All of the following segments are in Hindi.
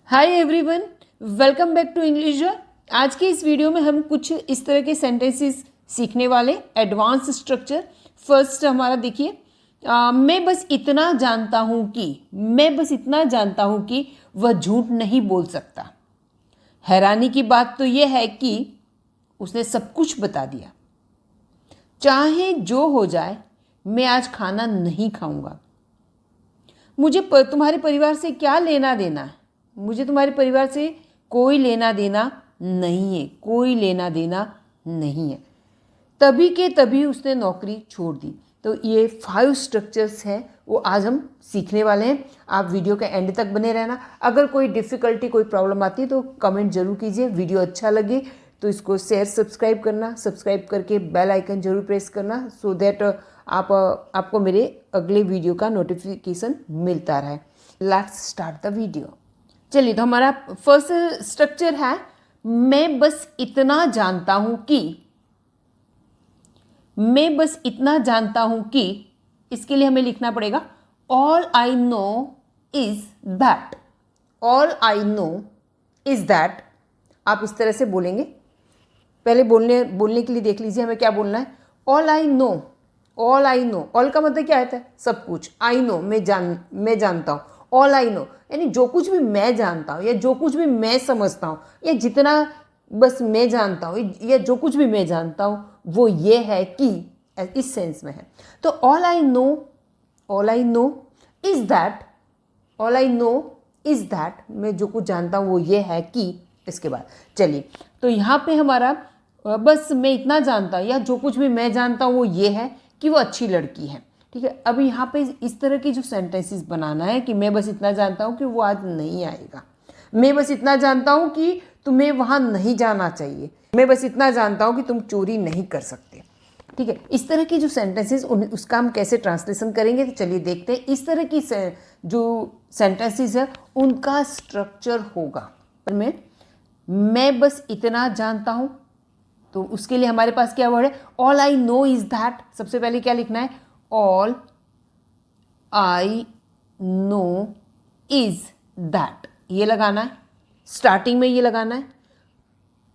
Hi everyone, welcome back to English. आज के इस वीडियो में हम कुछ इस तरह के सेंटेंसेस सीखने वाले। एडवांस स्ट्रक्चर फर्स्ट हमारा देखिए, मैं बस इतना जानता हूँ कि वह झूठ नहीं बोल सकता। हैरानी की बात तो यह है कि उसने सब कुछ बता दिया। चाहे जो हो जाए, मैं आज खाना नहीं खाऊंगा। मुझे तुम्हारे परिवार से क्या लेना देना है? मुझे तुम्हारे परिवार से कोई लेना देना नहीं है। तभी के तभी उसने नौकरी छोड़ दी। तो ये 5 स्ट्रक्चर्स हैं, वो आज हम सीखने वाले हैं। आप वीडियो के एंड तक बने रहना। अगर कोई डिफ़िकल्टी, कोई प्रॉब्लम आती है तो कमेंट जरूर कीजिए। वीडियो अच्छा लगे तो इसको शेयर, सब्सक्राइब करके बेल आइकन जरूर प्रेस करना, सो दैट आपको मेरे अगले वीडियो का नोटिफिकेशन मिलता रहे। Let's start the video. चलिए, तो हमारा फर्स्ट स्ट्रक्चर है मैं बस इतना जानता हूं कि इसके लिए हमें लिखना पड़ेगा all I know is that. All I know is that आप इस तरह से बोलेंगे। पहले बोलने के लिए देख लीजिए हमें क्या बोलना है। All I no. ऑल का मतलब क्या होता है? सब कुछ। आई नो, मैं जानता हूँ। ऑल आई नो यानी जो कुछ भी मैं जानता हूँ, या जो कुछ भी मैं समझता हूँ, या जितना बस मैं जानता हूँ, या जो कुछ भी मैं जानता हूँ वो ये है कि, इस सेंस में है। तो all I know is that, मैं जो कुछ जानता हूँ वो ये है कि। इसके बाद चलिए, तो यहाँ पे हमारा बस मैं इतना जानता हूँ, या जो कुछ भी मैं जानता हूँ वो ये है कि वो अच्छी लड़की है। ठीक है, अब यहाँ पे इस तरह की जो सेंटेंसेस बनाना है कि मैं बस इतना जानता हूँ कि वो आज नहीं आएगा। मैं बस इतना जानता हूँ कि तुम्हें वहाँ नहीं जाना चाहिए। मैं बस इतना जानता हूँ कि तुम चोरी नहीं कर सकते। ठीक है, इस तरह की जो सेंटेंसेस उसका हम कैसे ट्रांसलेशन करेंगे, तो चलिए देखते हैं। इस तरह की जो सेंटेंसेस है उनका स्ट्रक्चर होगा। मैं बस इतना जानता हूँ, तो उसके लिए हमारे पास क्या वर्ड है? All I know is that. सबसे पहले क्या लिखना है? All I know is that, ये लगाना है। स्टार्टिंग में ये लगाना है,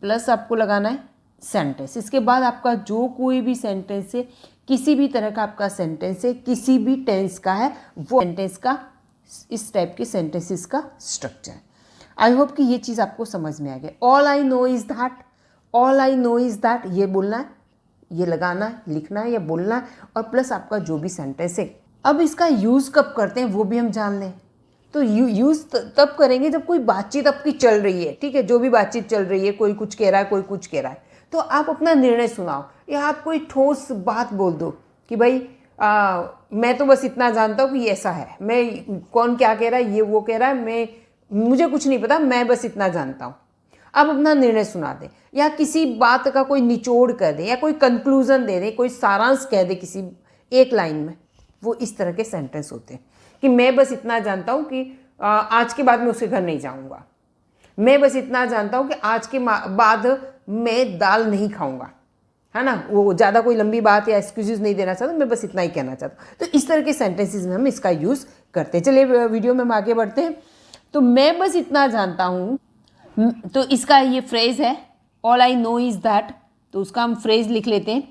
प्लस आपको लगाना है सेंटेंस। इसके बाद आपका जो कोई भी सेंटेंस है, किसी भी तरह का आपका सेंटेंस है, किसी भी टेंस का है, वो सेंटेंस का, इस टाइप के सेंटेंसेस का स्ट्रक्चर। आई होप कि ये चीज़ आपको समझ में आ गया। All I know is that, ये बोलना है, ये लगाना है, लिखना है या बोलना है, और प्लस आपका जो भी सेंटेंस है। अब इसका यूज़ कब करते हैं वो भी हम जान लें। तो यूज़ तब करेंगे जब कोई बातचीत आपकी चल रही है। ठीक है, जो भी बातचीत चल रही है, कोई कुछ कह रहा है, कोई कुछ कह रहा है, तो आप अपना निर्णय सुनाओ, या आप कोई ठोस बात बोल दो कि भाई मैं तो बस इतना जानता हूँ कि ये ऐसा है। मैं, कौन क्या कह रहा है, ये वो कह रहा है, मुझे कुछ नहीं पता, मैं बस इतना जानता हूँ। आप अपना निर्णय सुना दें, या किसी बात का कोई निचोड़ कर दें, या कोई कंक्लूजन दे दें, कोई सारांश कह दे किसी एक लाइन में। वो इस तरह के सेंटेंस होते हैं कि मैं बस इतना जानता हूँ कि आज के बाद मैं उसके घर नहीं जाऊँगा। मैं बस इतना जानता हूँ कि आज के बाद मैं दाल नहीं खाऊंगा, है ना। वो ज़्यादा कोई लंबी बात या एक्सक्यूजेज नहीं देना चाहता, मैं बस इतना ही कहना चाहता हूँ। तो इस तरह के सेंटेंसेस में हम इसका यूज़ करते हैं। चलिए वीडियो में हम आगे बढ़ते हैं। तो मैं बस इतना जानता हूँ, तो इसका ये फ्रेज़ है all I no is that. तो उसका हम फ्रेज़ लिख लेते हैं।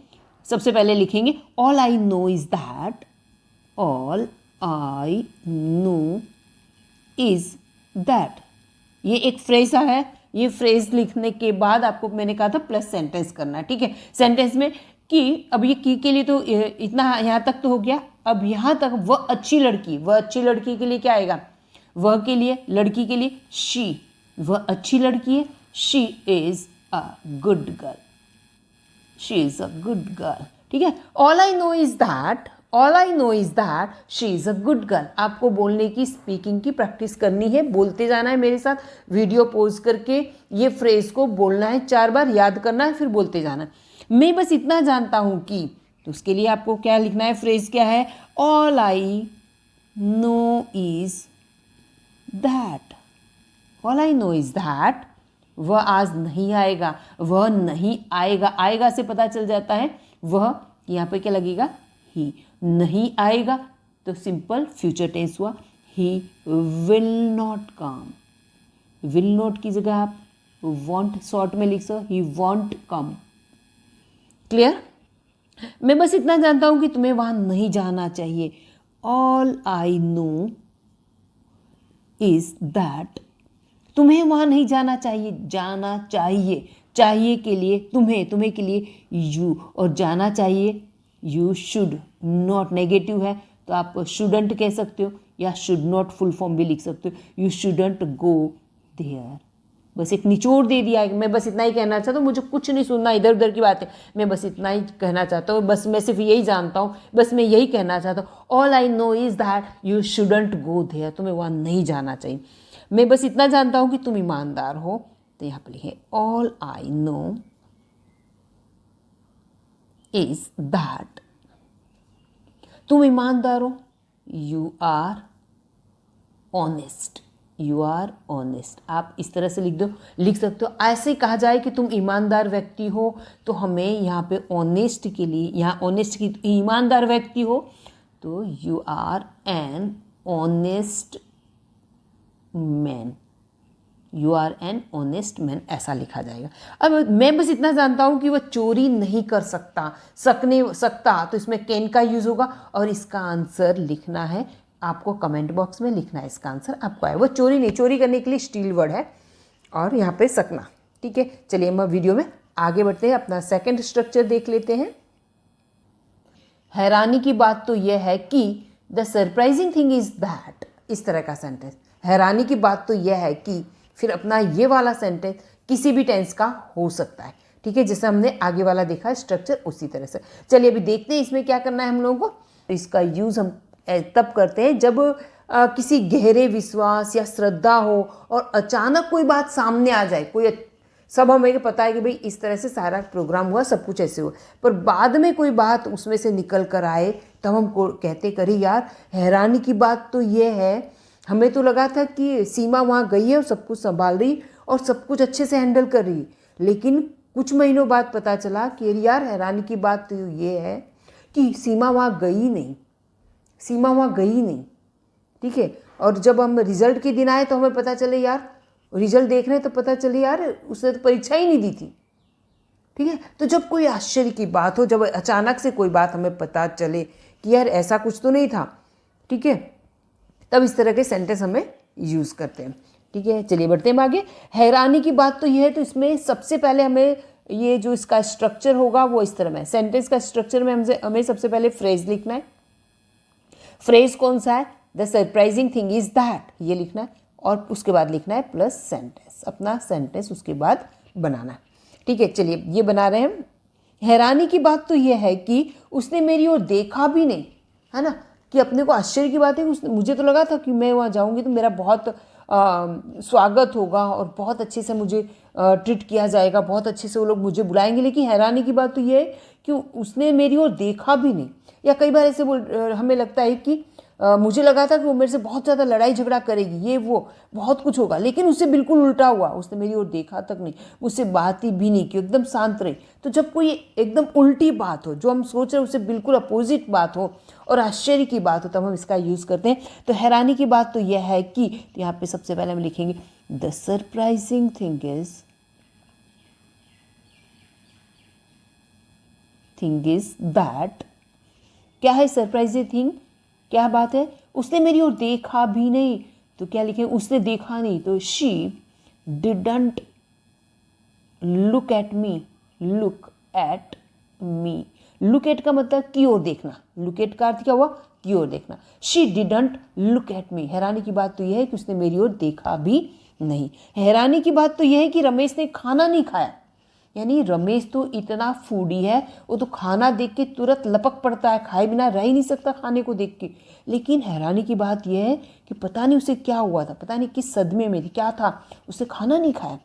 सबसे पहले लिखेंगे all I no is that. All I no is that, ये एक फ्रेज़ है। ये फ्रेज़ लिखने के बाद आपको मैंने कहा था प्लस सेंटेंस करना है। ठीक है, सेंटेंस में कि, अब ये की के लिए तो इतना यहाँ तक तो हो गया। अब यहाँ तक वह अच्छी लड़की के लिए क्या आएगा? वह के लिए, लड़की के लिए शी। वह अच्छी लड़की है, she is a good girl. ठीक है, all I no is that she is a good girl. आपको बोलने की, स्पीकिंग की प्रैक्टिस करनी है, बोलते जाना है मेरे साथ। वीडियो पॉज करके ये फ्रेज को बोलना है 4 बार, याद करना है, फिर बोलते जाना है। मैं बस इतना जानता हूँ कि, तो उसके लिए आपको क्या लिखना है? फ्रेज क्या है? All I no is that. वह आज नहीं आएगा। आएगा से पता चल जाता है वह, यहाँ पे क्या लगेगा? ही। नहीं आएगा तो सिंपल फ्यूचर टेंस हुआ, he will not come. Will not की जगह आप वॉन्ट शॉर्ट में लिख सकते, ही वॉन्ट कम। क्लियर? मैं बस इतना जानता हूं कि तुम्हें वहां नहीं जाना चाहिए। All I know is that, तुम्हें वहां नहीं जाना चाहिए, जाना चाहिए, चाहिए के लिए तुम्हें, तुम्हें के लिए यू, और जाना चाहिए यू शुड। नॉट नेगेटिव है तो आप शुडंट कह सकते हो या शुड नॉट फुल फॉर्म भी लिख सकते हो, यू शुडंट गो देयर। बस एक निचोड़ दे दिया है, मैं बस इतना ही कहना चाहता हूँ, मुझे कुछ नहीं सुनना इधर उधर की बातें, मैं बस इतना ही कहना चाहता हूँ, बस मैं सिर्फ यही जानता हूँ, बस मैं यही कहना चाहता हूँ। All I know is that you shouldn't go there, तुम्हें वहाँ नहीं जाना चाहिए। मैं बस इतना जानता हूँ कि तुम ईमानदार हो, तो यहाँ पर लिखे all I know is that, तुम ईमानदार हो, you are honest, you are honest. आप इस तरह से लिख सकते हो। ऐसे ही कहा जाए कि तुम ईमानदार व्यक्ति हो, तो हमें यहाँ पे ऑनेस्ट के लिए, यहाँ ऑनेस्ट की ईमानदार व्यक्ति हो तो you are an honest man, you are an honest man, ऐसा लिखा जाएगा। अब मैं बस इतना जानता हूँ कि वह चोरी नहीं कर सकता, तो इसमें कैन का यूज़ होगा और इसका आंसर लिखना है, आपको कमेंट बॉक्स में लिखना है इसका आंसर आपको आए। वो चोरी नहीं, चोरी करने के लिए स्टील वर्ड है और यहाँ पे सकना। ठीक है, चलिए हम वीडियो में आगे बढ़ते हैं, अपना सेकंड स्ट्रक्चर देख लेते हैं। हैरानी की बात तो यह है कि the surprising thing is that, इस तरह का सेंटेंस। हैरानी की बात तो यह है कि, फिर अपना ये वाला सेंटेंस किसी भी टेंस का हो सकता है। ठीक है, जैसे हमने आगे वाला देखा स्ट्रक्चर उसी तरह से। चलिए अभी देखते हैं इसमें क्या करना है हम लोगों को। इसका यूज़ हम तब करते हैं जब किसी गहरे विश्वास या श्रद्धा हो और अचानक कोई बात सामने आ जाए, कोई सब हमें पता है कि भाई इस तरह से सारा प्रोग्राम हुआ, सब कुछ ऐसे हुआ, पर बाद में कोई बात उसमें से निकल कर आए, तब हम कहते करी यार हैरानी की बात तो ये है, हमें तो लगा था कि सीमा वहाँ गई है और सब कुछ संभाल रही और सब कुछ अच्छे से हैंडल कर रही, लेकिन कुछ महीनों बाद पता चला कि यार हैरानी की बात तो ये है कि सीमा वहाँ गई नहीं, सीमा वहाँ गई नहीं। ठीक है, और जब हम रिजल्ट के दिन आए तो हमें पता चले यार, रिजल्ट देख रहे हैं तो पता चले यार उसने तो परीक्षा ही नहीं दी थी। ठीक है, तो जब कोई आश्चर्य की बात हो, जब अचानक से कोई बात हमें पता चले कि यार ऐसा कुछ तो नहीं था, ठीक है, तब इस तरह के सेंटेंस हमें यूज़ करते हैं। ठीक है, चलिए बढ़ते हैं आगे। हैरानी की बात तो यह है, तो इसमें सबसे पहले हमें ये जो इसका स्ट्रक्चर होगा वो इस तरह में, सेंटेंस का स्ट्रक्चर में हमें सबसे पहले फ्रेज लिखना है। फ्रेज कौन सा है? The surprising thing is that, ये लिखना है और उसके बाद लिखना है प्लस सेंटेंस, अपना सेंटेंस उसके बाद बनाना है। ठीक है, चलिए ये बना रहे हैं। हैरानी की बात तो यह है कि उसने मेरी ओर देखा भी नहीं, है ना, कि अपने को आश्चर्य की बात है कि उसने, मुझे तो लगा था कि मैं वहाँ जाऊँगी तो मेरा बहुत स्वागत होगा और बहुत अच्छे से मुझे ट्रीट किया जाएगा, बहुत अच्छे से वो लोग मुझे बुलाएंगे, लेकिन हैरानी की बात तो ये है कि उसने मेरी ओर देखा भी नहीं। या कई बार ऐसे हमें लगता है कि मुझे लगा था कि वो मेरे से बहुत ज़्यादा लड़ाई झगड़ा करेगी, ये वो बहुत कुछ होगा, लेकिन उससे बिल्कुल उल्टा हुआ, उसने मेरी ओर देखा तक नहीं, मुझसे बात ही भी नहीं की, एकदम शांत रही। तो जब कोई एकदम उल्टी बात हो, जो हम सोच रहे हैं उससे बिल्कुल अपोजिट बात हो और आश्चर्य की बात हो, तब हम इसका यूज़ करते हैं। तो हैरानी की बात तो यह है कि, तो यहाँ पे सबसे पहले हम लिखेंगे the surprising thing is that. क्या है सरप्राइजिंग थिंग, क्या बात है? उसने मेरी ओर देखा भी नहीं, तो क्या लिखें? उसने देखा नहीं, तो she didn't look at me, look at me. Look at का मतलब की ओर देखना, लुक एट का अर्थ क्या हुआ? की ओर देखना। She didn't look at me, हैरानी की बात तो यह है कि उसने मेरी ओर देखा भी नहीं। हैरानी की बात तो यह है कि रमेश ने खाना नहीं खाया, यानी रमेश तो इतना फूडी है, वो तो खाना देख के तुरंत लपक पड़ता है, खाए बिना रह ही नहीं सकता खाने को देख के। लेकिन हैरानी की बात यह है कि पता नहीं उसे क्या हुआ था, पता नहीं किस सदमे में थी, क्या था, उसे खाना नहीं खाया।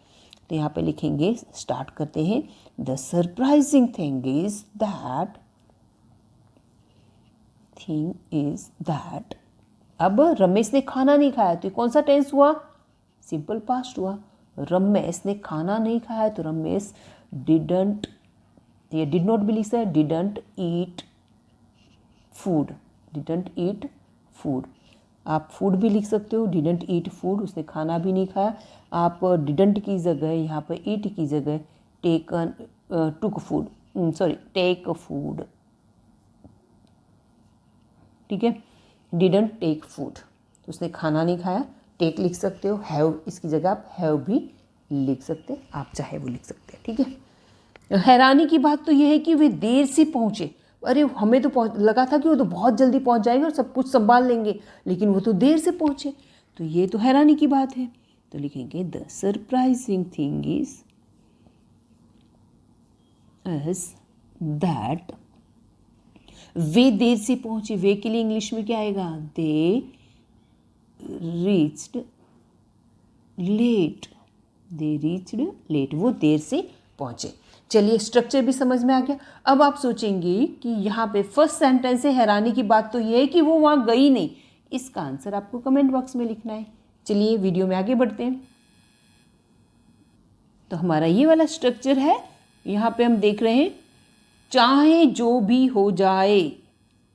तो यहाँ पे लिखेंगे, स्टार्ट करते हैं, the surprising thing is that. अब रमेश ने खाना नहीं खाया, तो कौन सा टेंस हुआ? सिंपल पास्ट हुआ। रमेश ने खाना नहीं खाया, तो रमेश डिडंट, ये डिड नॉट भी लिख सकते हैं, didn't eat food, didn't eat food. आप फूड भी लिख सकते हो, डिडंट ईट फूड, उसने खाना भी नहीं खाया। आप डिडंट की जगह यहाँ पर ईट की जगह टेकन टुक फूड, सॉरी टेक फूड, ठीक है, डिडंट टेक फूड, उसने खाना नहीं खाया, टेक लिख सकते हो, हैव इसकी जगह आप हैव भी लिख सकते हैं, आप चाहे वो लिख सकते हैं, ठीक है। हैरानी की बात तो ये है कि वे देर से पहुँचे। अरे हमें तो लगा था कि वो तो बहुत जल्दी पहुँच जाएंगे और सब कुछ संभाल लेंगे, लेकिन वो तो देर से पहुँचे, तो ये तो हैरानी की बात है। तो लिखेंगे the surprising thing is that, वे देर से पहुँचे, वे के लिए इंग्लिश में क्या आएगा, they reached late, they reached late, वो देर से पहुँचे। चलिए स्ट्रक्चर भी समझ में आ गया। अब आप सोचेंगे कि यहाँ पे फर्स्ट सेंटेंस से हैरानी की बात तो ये है कि वो वहाँ गई नहीं। इसका आंसर आपको कमेंट बॉक्स में लिखना है। चलिए वीडियो में आगे बढ़ते हैं। तो हमारा ये वाला स्ट्रक्चर है, यहाँ पे हम देख रहे हैं चाहे जो भी हो जाए,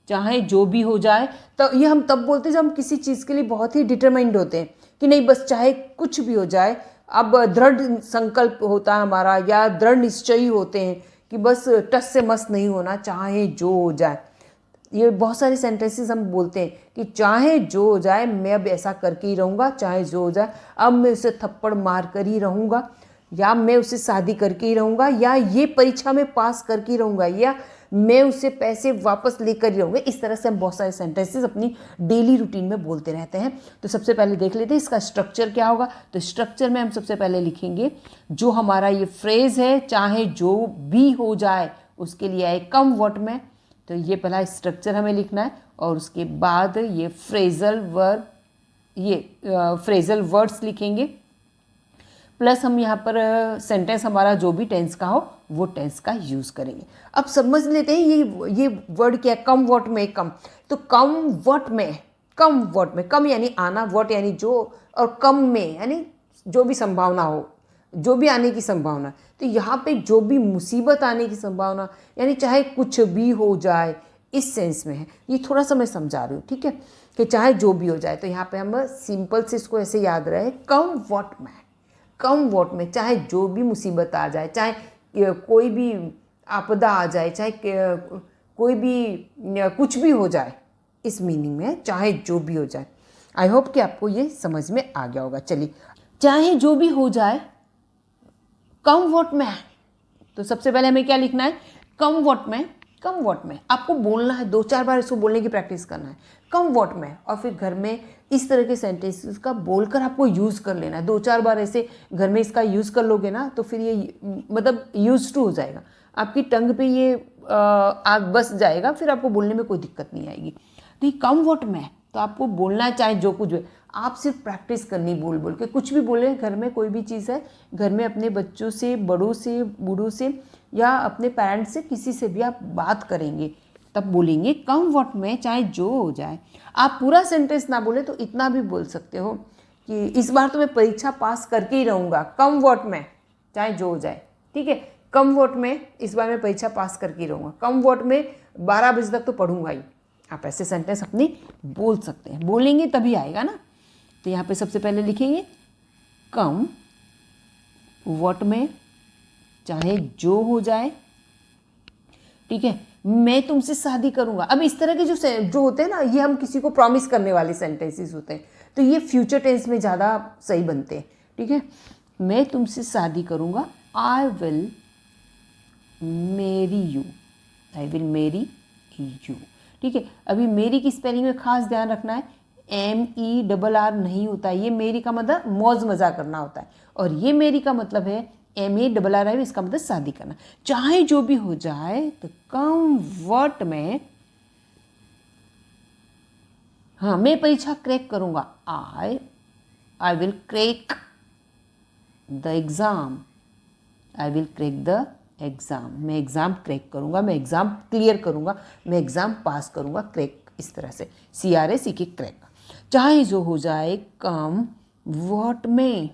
चाहे जो भी हो जाए। तो ये हम तब बोलते हैं जब हम किसी चीज़ के लिए बहुत ही डिटरमाइंड होते हैं कि नहीं बस चाहे कुछ भी हो जाए। अब दृढ़ संकल्प होता है हमारा, या दृढ़ निश्चयी होते हैं कि बस टस से मस नहीं होना, चाहे जो हो जाए। ये बहुत सारे सेंटेंसेस हम बोलते हैं कि चाहे जो हो जाए मैं अब ऐसा करके ही रहूँगा, चाहे जो हो जाए अब मैं उसे थप्पड़ मार कर ही रहूँगा, या मैं उसे शादी करके ही रहूँगा, या ये परीक्षा में पास करके ही रहूँगा, या मैं उसे पैसे वापस लेकर ही रहूँगा। इस तरह से हम बहुत सारे सेंटेंसेस अपनी डेली रूटीन में बोलते रहते हैं। तो सबसे पहले देख लेते हैं इसका स्ट्रक्चर क्या होगा। तो स्ट्रक्चर में हम सबसे पहले लिखेंगे जो हमारा ये फ्रेज़ है, चाहे जो भी हो जाए, उसके लिए आए कम व्हाट में। तो ये पहला स्ट्रक्चर हमें लिखना है, और उसके बाद ये फ्रेजल वर्ब, ये फ्रेजल वर्ड्स लिखेंगे, प्लस हम यहाँ पर सेंटेंस हमारा जो भी टेंस का हो वो टेंस का यूज़ करेंगे। अब समझ लेते हैं ये वर्ड क्या है, कम व्हाट में कम। तो कम व्हाट में, कम व्हाट में, कम यानी आना, व्हाट यानी जो, और कम में यानी जो भी संभावना हो, जो भी आने की संभावना। तो यहाँ पे जो भी मुसीबत आने की संभावना, यानी चाहे कुछ भी हो जाए, इस सेंस में है। ये थोड़ा सा मैं समझा रही हूँ, ठीक है, कि चाहे जो भी हो जाए। तो यहाँ पे हम सिंपल से इसको ऐसे याद रहे, कम व्हाट में, कम व्हाट में, चाहे जो भी मुसीबत आ जाए, चाहे कोई भी आपदा आ जाए, चाहे कोई भी कुछ भी हो जाए, इस मीनिंग में चाहे जो भी हो जाए। आई होप कि आपको ये समझ में आ गया होगा। चलिए, चाहे जो भी हो जाए कम व्हाट में, तो सबसे पहले हमें क्या लिखना है, कम व्हाट में। कम व्हाट में आपको बोलना है, 2-4 बार इसको बोलने की प्रैक्टिस करना है, कम व्हाट में। और फिर घर में इस तरह के सेंटेंसेस का बोलकर आपको यूज़ कर लेना है। 2-4 बार ऐसे घर में इसका यूज़ कर लोगे ना, तो फिर ये मतलब यूज टू हो जाएगा, आपकी टंग पे ये आग बस जाएगा, फिर आपको बोलने में कोई दिक्कत नहीं आएगी। तो ये कम व्हाट में, तो आपको बोलना है चाहे जो कुछ भी। आप सिर्फ प्रैक्टिस करनी, बोल बोल के कुछ भी बोले। घर में कोई भी चीज़ है, घर में अपने बच्चों से, बड़ों से, बूढ़ों से, या अपने पेरेंट्स से, किसी से भी आप बात करेंगे तब बोलेंगे कम व्हाट में, चाहे जो हो जाए। आप पूरा सेंटेंस ना बोले तो इतना भी बोल सकते हो कि इस बार तो मैं परीक्षा पास करके ही रहूँगा, कम व्हाट में, चाहे जो हो जाए, ठीक है। कम व्हाट में इस बार मैं परीक्षा पास करके ही रहूँगा, कम व्हाट में 12 बजे तक तो पढ़ूंगा ही। आप ऐसे सेंटेंस अपनी बोल सकते हैं, बोलेंगे तभी आएगा ना। तो यहाँ पे सबसे पहले लिखेंगे कम व्हाट में, चाहे जो हो जाए, ठीक है, मैं तुमसे शादी करूंगा। अब इस तरह के जो होते हैं ना, ये हम किसी को प्रॉमिस करने वाले सेंटेंसेस होते हैं, तो ये फ्यूचर टेंस में ज़्यादा सही बनते हैं, ठीक है। मैं तुमसे शादी करूंगा, आई विल मेरी यू, आई विल मेरी यू, ठीक है। अभी मेरी की स्पेलिंग में खास ध्यान रखना है, MERR नहीं होता है। ये मेरी का मतलब मौज मजा करना होता है, और ये मेरी का मतलब है MARR, इसका मतलब शादी करना। चाहे जो भी हो जाए, तो कम व्हाट में, हाँ मैं परीक्षा क्रैक करूंगा, I will crack the exam, I will crack the exam, मैं एग्जाम क्रैक करूंगा, मैं एग्जाम क्लियर करूंगा, मैं एग्जाम पास करूंगा। क्रैक इस तरह से CRACK, क्रैक। चाहे जो हो जाए कम व्हाट में,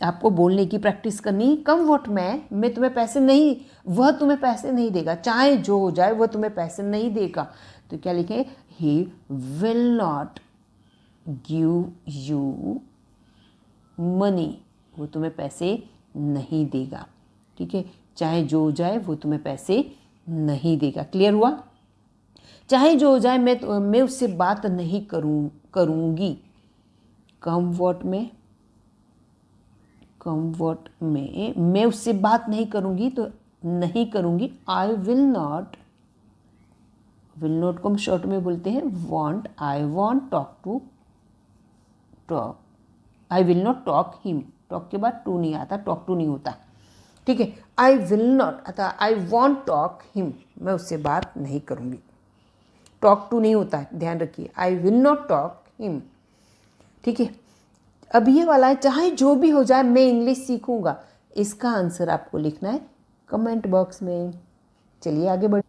आपको बोलने की प्रैक्टिस करनी, कम व्हाट में, मैं तुम्हें पैसे नहीं, वह तुम्हें पैसे नहीं देगा। चाहे जो हो जाए वह तुम्हें पैसे नहीं देगा, तो क्या लिखें, he will not give you money, वो तुम्हें पैसे नहीं देगा। ठीक है, चाहे जो हो जाए वो तुम्हें पैसे नहीं देगा। क्लियर हुआ? चाहे जो हो जाए मैं उससे बात नहीं करूँगी। कम वॉट में मैं उससे बात नहीं करूँगी, तो नहीं करूँगी आई विल नॉट को हम शॉर्ट में बोलते हैं want. I want talk I will not talk him. Talk के बाद टू नहीं आता, टॉक टू नहीं होता। ठीक है, आई विल नॉट अतः आई वॉन्ट टॉक हिम, मैं उससे बात नहीं करूँगी। टॉक टू नहीं होता है, ध्यान रखिए, I will not talk him. ठीक है, अब ये वाला है चाहे जो भी हो जाए मैं इंग्लिश सीखूंगा। इसका आंसर आपको लिखना है कमेंट बॉक्स में। चलिए आगे बढ़।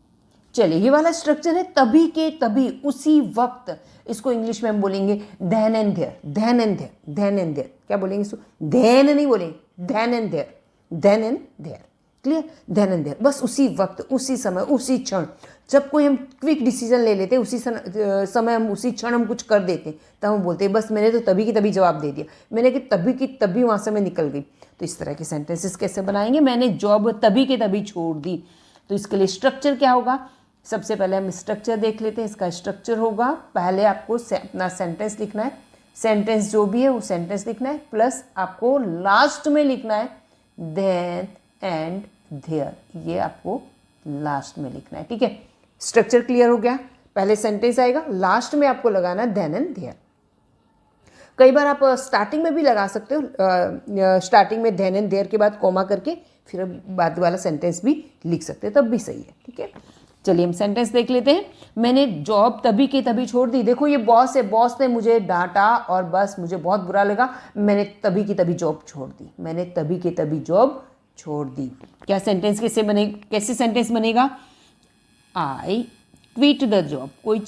चलिए, ये वाला स्ट्रक्चर है तभी के तभी, उसी वक्त। इसको इंग्लिश में हम बोलेंगे then and there. Then and there, then and there. क्या बोलेंगे इसको? देन नहीं बोलेंगे, then and there, then and there. Clear? Then and there, बस उसी वक्त, उसी समय, उसी क्षण। जब कोई हम क्विक डिसीजन ले लेते हैं, उसी समय हम उसी क्षण हम कुछ कर देते हैं, तब हम बोलते हैं बस मैंने तो तभी की तभी जवाब दे दिया, मैंने कि तभी की तभी वहाँ से मैं निकल गई। तो इस तरह के सेंटेंसेस कैसे बनाएंगे? मैंने जॉब तभी के तभी छोड़ दी। तो इसके लिए स्ट्रक्चर क्या होगा? सबसे पहले हम स्ट्रक्चर देख लेते हैं। इसका स्ट्रक्चर होगा, पहले आपको अपना सेंटेंस लिखना है। सेंटेंस जो भी है वो सेंटेंस लिखना है, प्लस आपको लास्ट में लिखना है देन एंड देयर। ये आपको लास्ट में लिखना है। ठीक है, स्ट्रक्चर क्लियर हो गया? पहले सेंटेंस आएगा, लास्ट में आपको लगाना है देन एंड देयर। कई बार आप स्टार्टिंग में भी लगा सकते हो, स्टार्टिंग में देन एंड देयर के बाद कॉमा करके फिर बाद वाला सेंटेंस भी लिख सकते हैं, तब भी सही है। ठीक है, चलिए हम सेंटेंस देख लेते हैं। मैंने जॉब तभी के तभी छोड़ दी। देखो ये बॉस है, बॉस ने मुझे डांटा और बस मुझे बहुत बुरा लगा, मैंने तभी की तभी जॉब छोड़ दी। मैंने तभी के तभी जॉब छोड़ दी। क्या सेंटेंस कैसे सेंटेंस बनेगा? I quit the job. कोई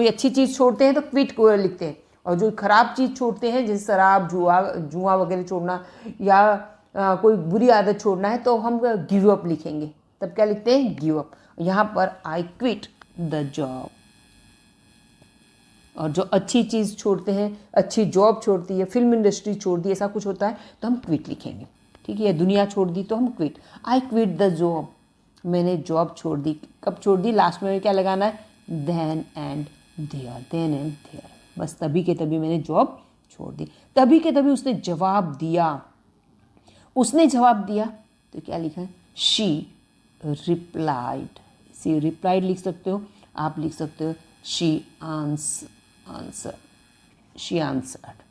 अच्छी चीज़ छोड़ते हैं तो क्विट को लिखते हैं, और जो खराब चीज़ छोड़ते हैं जैसे शराब, जुआ वगैरह छोड़ना या कोई बुरी आदत छोड़ना है तो हम गिव अप लिखेंगे। तब क्या लिखते हैं? Give up. यहाँ पर आई क्विट द जॉब। और जो अच्छी चीज़ छोड़ते हैं, अच्छी जॉब छोड़ती है, फिल्म इंडस्ट्री छोड़ दी, ऐसा कुछ होता है तो हम क्विट लिखेंगे। ठीक है, दुनिया छोड़ दी तो हम quit. I quit the job, मैंने जॉब छोड़ दी। कब छोड़ दी? लास्ट में क्या लगाना है? Then and there. Then and there, बस तभी के तभी मैंने जॉब छोड़ दी। तभी के तभी उसने जवाब दिया। उसने जवाब दिया तो क्या लिखा है? She replied. शी रिप्लाइड लिख सकते हो, आप लिख सकते हो she answered. She answered,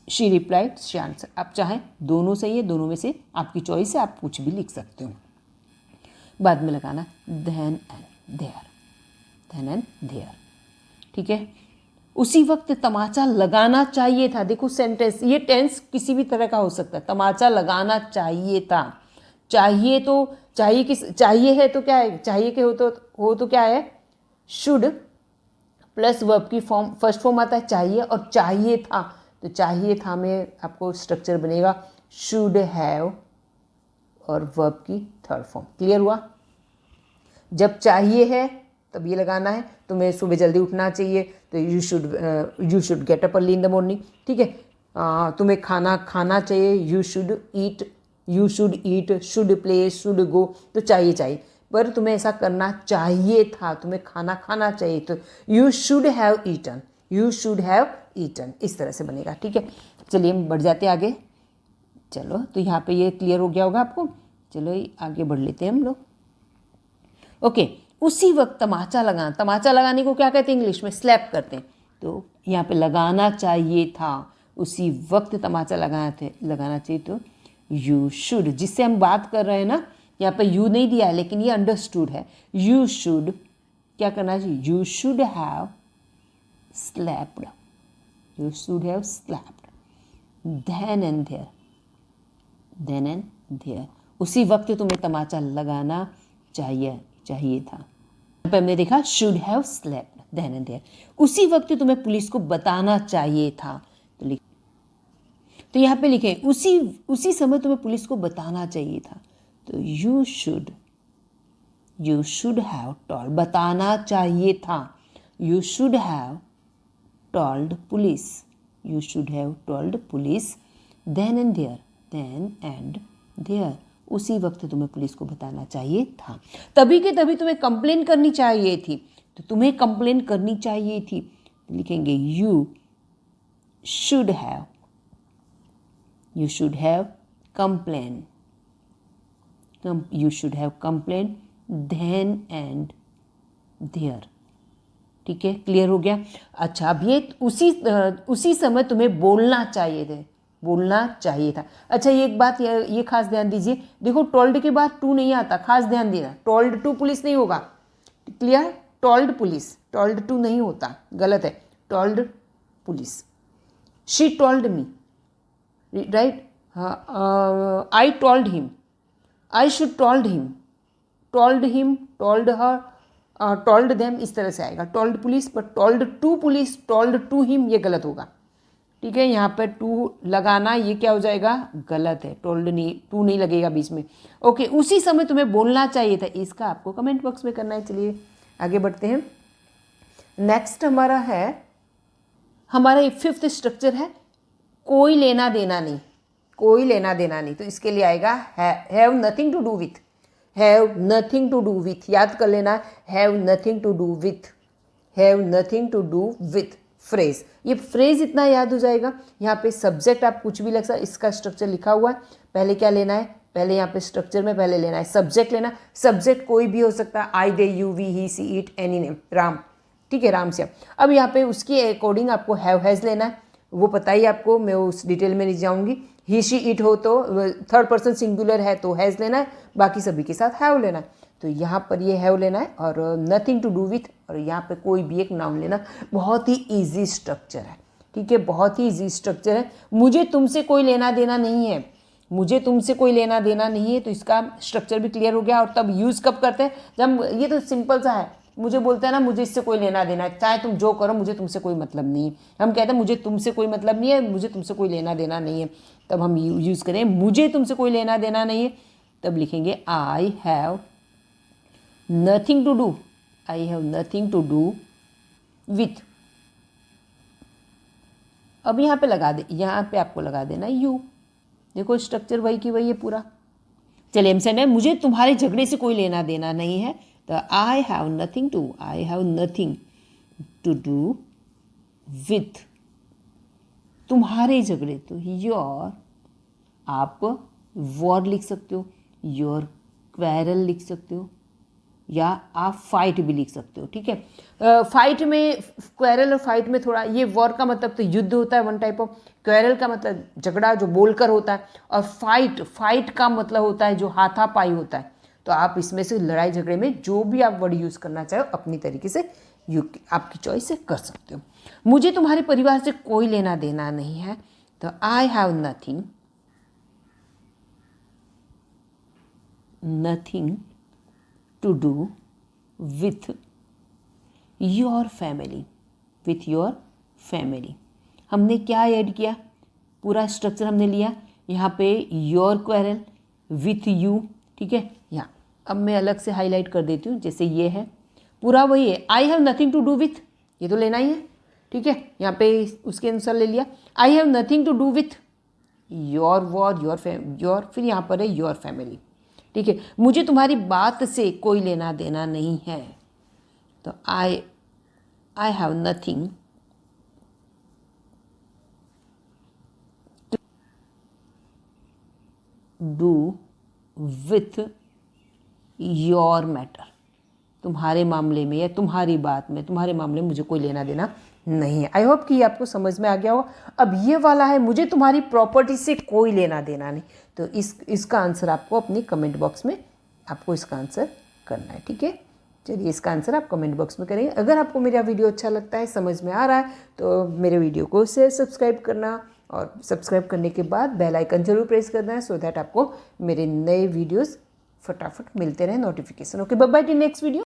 she replied, she answered. आप चाहें दोनों सही है, दोनों में से आपकी चॉइस है, आप कुछ भी लिख सकते हो। बाद में लगाना then and there, then and there. ठीक है, उसी वक्त तमाचा लगाना चाहिए था। देखो सेंटेंस, ये टेंस किसी भी तरह का हो सकता है। तमाचा लगाना चाहिए था। चाहिए तो चाहिए है तो क्या है? चाहिए के हो तो क्या है? शुड प्लस वर्ब की फॉर्म, फर्स्ट फॉर्म आता है चाहिए, और चाहिए था तो चाहिए था में आपको स्ट्रक्चर बनेगा शुड हैव और वर्ब की थर्ड फॉर्म। क्लियर हुआ? जब चाहिए है तब ये लगाना है। तुम्हें सुबह जल्दी उठना चाहिए तो you should get up early in the morning. ठीक है, तुम्हें खाना चाहिए, you should eat, should play, should go, तो चाहिए। पर तुम्हें ऐसा करना चाहिए था, तुम्हें खाना चाहिए तो यू शुड हैव ईटन, इस तरह से बनेगा। ठीक है, चलिए हम बढ़ जाते हैं आगे। चलो, तो यहाँ पे ये क्लियर हो गया होगा आपको। चलो आगे बढ़ लेते हैं हम लोग। ओके, उसी वक्त तमाचा लगाने को क्या कहते हैं इंग्लिश में? स्लैप करते हैं। तो यहाँ पे लगाना चाहिए था, उसी वक्त तमाचा लगाना चाहिए तो यू शुड, जिससे हम बात कर रहे हैं ना, यहाँ पे यू नहीं दिया है लेकिन ये अंडरस्टूड है। यू शुड क्या करना चाहिए? You should have slapped, then and there, उसी वक्त तुम्हें तमाचा लगाना चाहिए था। यहाँ पे हमने देखा should have slapped, then and there. उसी वक्त तुम्हें पुलिस को बताना चाहिए था, तो यहाँ पे लिखे उसी समय तुम्हें पुलिस को बताना चाहिए था, तो यू शुड हैव टॉल्ड, बताना चाहिए था, you should have told police, you should have told police then and there, then and there, उसी वक्त तुम्हें पुलिस को बताना चाहिए था। तभी के तभी तुम्हें कंप्लेन करनी चाहिए थी, तो तुम्हें कंप्लेन करनी चाहिए थी, लिखेंगे you should have, you should have complain, you should have complain then and there. ठीक है, क्लियर हो गया। अच्छा, अब ये उसी समय तुम्हें बोलना चाहिए थे, बोलना चाहिए था। अच्छा, ये एक बात ये खास ध्यान दीजिए, देखो टोल्ड के बाद टू नहीं आता, खास ध्यान देना, टोल्ड टू पुलिस नहीं होगा, clear, told police, told to नहीं होता, गलत है, told police. She told me, right, I told him, I should told him, told her, told them, इस तरह से आएगा, told police, but told to police, told to him, ये गलत होगा। ठीक है, यहाँ पर टू लगाना ये क्या हो जाएगा, गलत है, टोल्ड नहीं, टू नहीं लगेगा बीच में। ओके, उसी समय तुम्हें बोलना चाहिए था, इसका आपको कमेंट बॉक्स में करना है। चलिए आगे बढ़ते हैं। नेक्स्ट हमारा ये फिफ्थ स्ट्रक्चर है, कोई लेना देना नहीं, कोई लेना देना नहीं, तो इसके लिए आएगा have nothing to do with, have nothing to do with, याद कर लेना, have nothing to do with, have nothing to do with phrase, ये फ्रेज इतना याद हो जाएगा। यहाँ पे सब्जेक्ट आप कुछ भी लग सकता, इसका स्ट्रक्चर लिखा हुआ है, पहले क्या लेना है, पहले यहाँ पे स्ट्रक्चर में पहले लेना है सब्जेक्ट लेना, सब्जेक्ट कोई भी हो सकता है, I, they, you, we, he, she, it, any name, Ram, ठीक है, राम श्याम। अब यहाँ पे उसके अकॉर्डिंग आपको हैव हैज़ लेना है, वो पता ही आपको, मैं उस डिटेल में नहीं जाऊँगी। ही, शी, इट हो तो थर्ड पर्सन सिंगुलर है तो हैज़ लेना है, बाकी सभी के साथ हैव लेना है, तो यहाँ पर ये हैव लेना है, और नथिंग टू डू विथ, और यहाँ पे कोई भी एक नाउन लेना। बहुत ही इजी स्ट्रक्चर है, ठीक है, बहुत ही इजी स्ट्रक्चर है। मुझे तुमसे कोई लेना देना नहीं है, मुझे तुमसे कोई लेना देना नहीं है, तो इसका स्ट्रक्चर भी क्लियर हो गया। और तब यूज़ कब करते हैं, जब ये तो सिंपल सा है, मुझे बोलते हैं ना, मुझे इससे कोई लेना देना है, चाहे तुम जो करो, मुझे तुमसे कोई मतलब नहीं है। हम कहते हैं मुझे तुमसे कोई मतलब नहीं है, मुझे तुमसे कोई लेना देना नहीं है, तब हम यूज़ करें मुझे तुमसे कोई लेना देना नहीं है, तब लिखेंगे I have nothing to do, I have nothing to do with. अब यहाँ पे लगा दे, यहाँ पे आपको लगा देना यू, देखो स्ट्रक्चर वही की वही है पूरा। चलिए हम सेंड है, मुझे तुम्हारे झगड़े से कोई लेना देना नहीं है, तो I have nothing to do with तुम्हारे झगड़े, तो योर, आप वॉर लिख सकते हो, योर क्वेरल लिख सकते हो, या आप फाइट भी लिख सकते हो। ठीक है, फाइट में, क्वेरल और फाइट में थोड़ा, ये वॉर का मतलब तो युद्ध होता है, वन टाइप ऑफ, क्वेरल का मतलब झगड़ा जो बोलकर होता है, और फाइट का मतलब होता है जो हाथापाई होता है। तो आप इसमें से लड़ाई झगड़े में जो भी आप वर्ड यूज़ करना चाहो अपनी तरीके से आपकी चॉइस से कर सकते हो। मुझे तुम्हारे परिवार से कोई लेना देना नहीं है, तो I have nothing to do with your family, with your family. हमने क्या ऐड किया, पूरा स्ट्रक्चर हमने लिया, यहाँ पे योर क्वेरल विथ यू, ठीक है। यहाँ अब मैं अलग से हाईलाइट कर देती हूँ, जैसे ये है पूरा वही है, I have nothing to do with, ये तो लेना ही है, ठीक है, यहाँ पे उसके अनुसार ले लिया। I have nothing to do with your war, your, फिर यहाँ पर है योर फैमिली, ठीक है। मुझे तुम्हारी बात से कोई लेना देना नहीं है, तो I have nothing to do with your matter, तुम्हारे मामले में या तुम्हारी बात में, तुम्हारे मामले में मुझे कोई लेना देना नहीं है। आई होप कि आपको समझ में आ गया हो। अब ये वाला है, मुझे तुम्हारी प्रॉपर्टी से कोई लेना देना नहीं, तो इसका आंसर आपको अपनी कमेंट बॉक्स में आपको इसका आंसर करना है, ठीक है। चलिए इसका आंसर आप कमेंट बॉक्स में करेंगे। अगर आपको मेरा वीडियो अच्छा लगता है, समझ में आ रहा है, तो मेरे वीडियो को शेयर सब्सक्राइब करना, और सब्सक्राइब करने के बाद बेल आइकन जरूर प्रेस करना है, सो दैट आपको मेरे नए वीडियोज़ फटाफट मिलते रहे notification. Okay, bye bye, till next video.